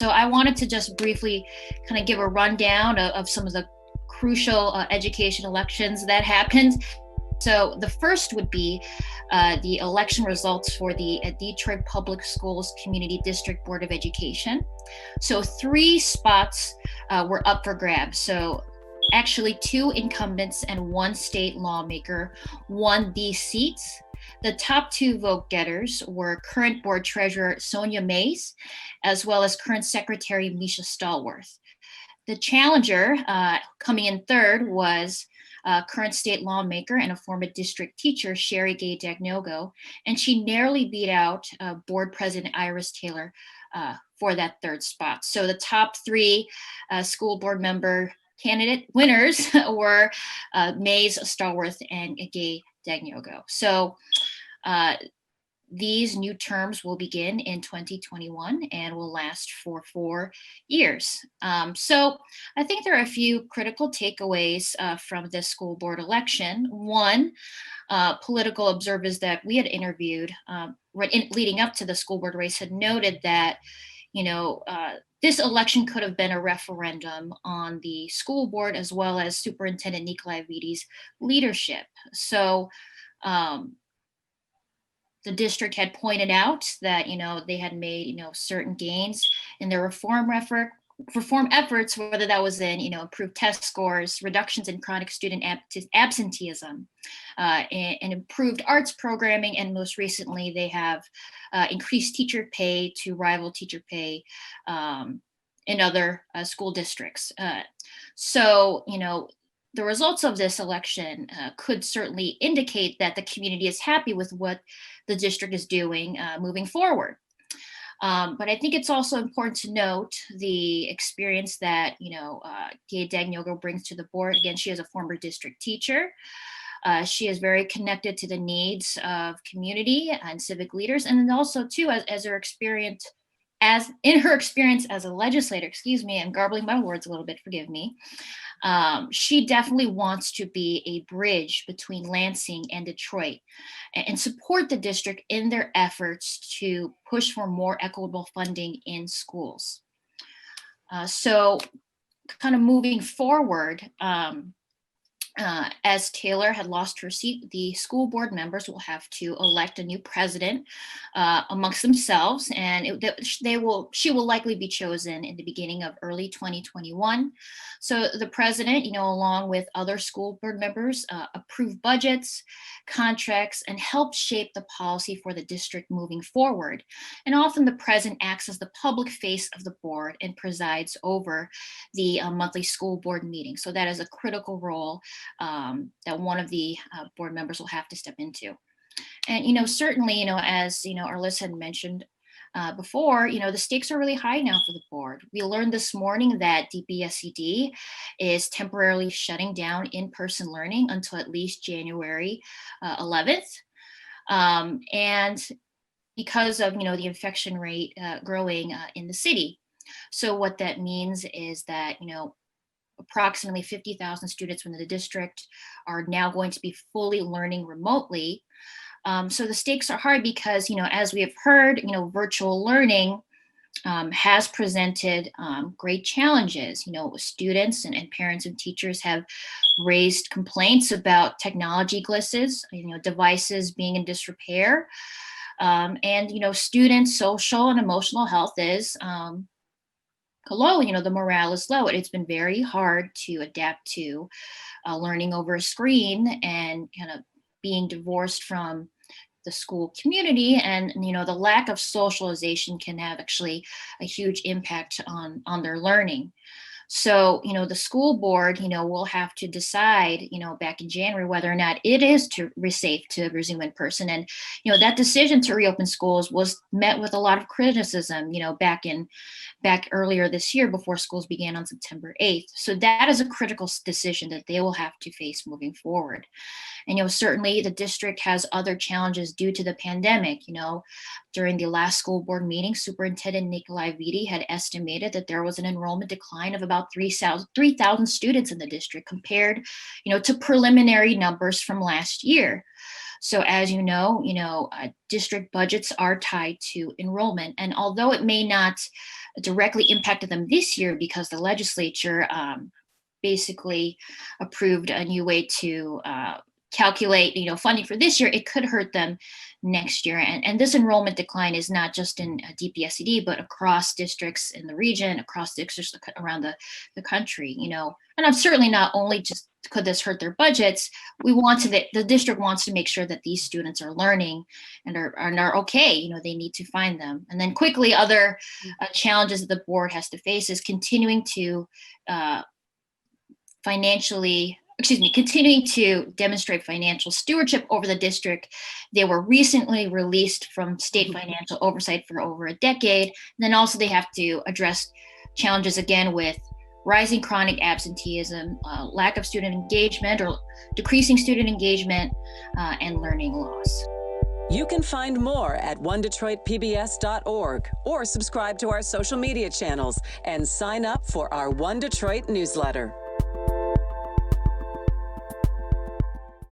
So I wanted to just briefly kind of give a rundown of some of the crucial education elections that happened. So the first would be the election results for the Detroit Public Schools Community District Board of Education. So 3 spots were up for grabs. So actually 2 incumbents and 1 state lawmaker won these seats. The top 2 vote getters were current board treasurer Sonia Mays, as well as current secretary Misha Stallworth. The challenger coming in third was current state lawmaker and a former district teacher, Sherry Gay Dagnogo, and she narrowly beat out board president Iris Taylor for that third spot. So the top 3 school board member candidate winners were Mays, Stallworth, and Gay Dagnogo. So these new terms will begin in 2021 and will last for 4 years. So I think there are a few critical takeaways from this school board election. One, political observers that we had interviewed leading up to the school board race had noted that, this election could have been a referendum on the school board as well as Superintendent Nikolai Vitti's leadership. So the district had pointed out that, they had made, certain gains in their reform efforts, whether that was in, improved test scores, reductions in chronic student absenteeism, and improved arts programming. And most recently, they have increased teacher pay to rival teacher pay in other school districts. So, the results of this election could certainly indicate that the community is happy with what the district is doing moving forward. But I think it's also important to note the experience that, Gay Dagnogo brings to the board. Again, she is a former district teacher. She is very connected to the needs of community and civic leaders. And then also, too, as her experience as a legislator, I'm garbling my words a little bit, forgive me. She definitely wants to be a bridge between Lansing and Detroit and support the district in their efforts to push for more equitable funding in schools. So kind of moving forward, as Taylor had lost her seat, the school board members will have to elect a new president amongst themselves, and she will likely be chosen in the beginning of early 2021. So the president, along with other school board members, approve budgets, contracts, and help shape the policy for the district moving forward. And often the president acts as the public face of the board and presides over the monthly school board meeting. So that is a critical role that one of the board members will have to step into. And, certainly, as, our list had mentioned before, the stakes are really high now for the board. We learned this morning that DPSCD is temporarily shutting down in-person learning until at least January 11th. And because of, the infection rate growing in the city. So what that means is that, approximately 50,000 students within the district are now going to be fully learning remotely. So the stakes are hard because, as we have heard, virtual learning has presented great challenges. Students and parents and teachers have raised complaints about technology glitches, devices being in disrepair. And, students' social and emotional health is low, the morale is low. It's been very hard to adapt to learning over a screen and kind of being divorced from the school community. And, the lack of socialization can have actually a huge impact on their learning. So, the school board, will have to decide, back in January, whether or not it is safe to resume in person. And, that decision to reopen schools was met with a lot of criticism, back earlier this year before schools began on September 8th. So that is a critical decision that they will have to face moving forward. And, certainly the district has other challenges due to the pandemic. During the last school board meeting, Superintendent Nikolai Vitti had estimated that there was an enrollment decline of about 3,000 students in the district compared, to preliminary numbers from last year. So as you know, district budgets are tied to enrollment. And although it may not directly impact them this year because the legislature basically approved a new way to calculate, funding for this year, it could hurt them next year. And this enrollment decline is not just in DPSCD, but across districts in the region, across districts around the country, And I'm certainly not only just could this hurt their budgets, the district wants to make sure that these students are learning and are okay. They need to find them. And then quickly, other challenges that the board has to face is continuing to demonstrate financial stewardship over the district. They were recently released from state financial oversight for over a decade. And then also they have to address challenges again with rising chronic absenteeism, lack of student engagement or decreasing student engagement, and learning loss. You can find more at onedetroitpbs.org or subscribe to our social media channels and sign up for our One Detroit newsletter.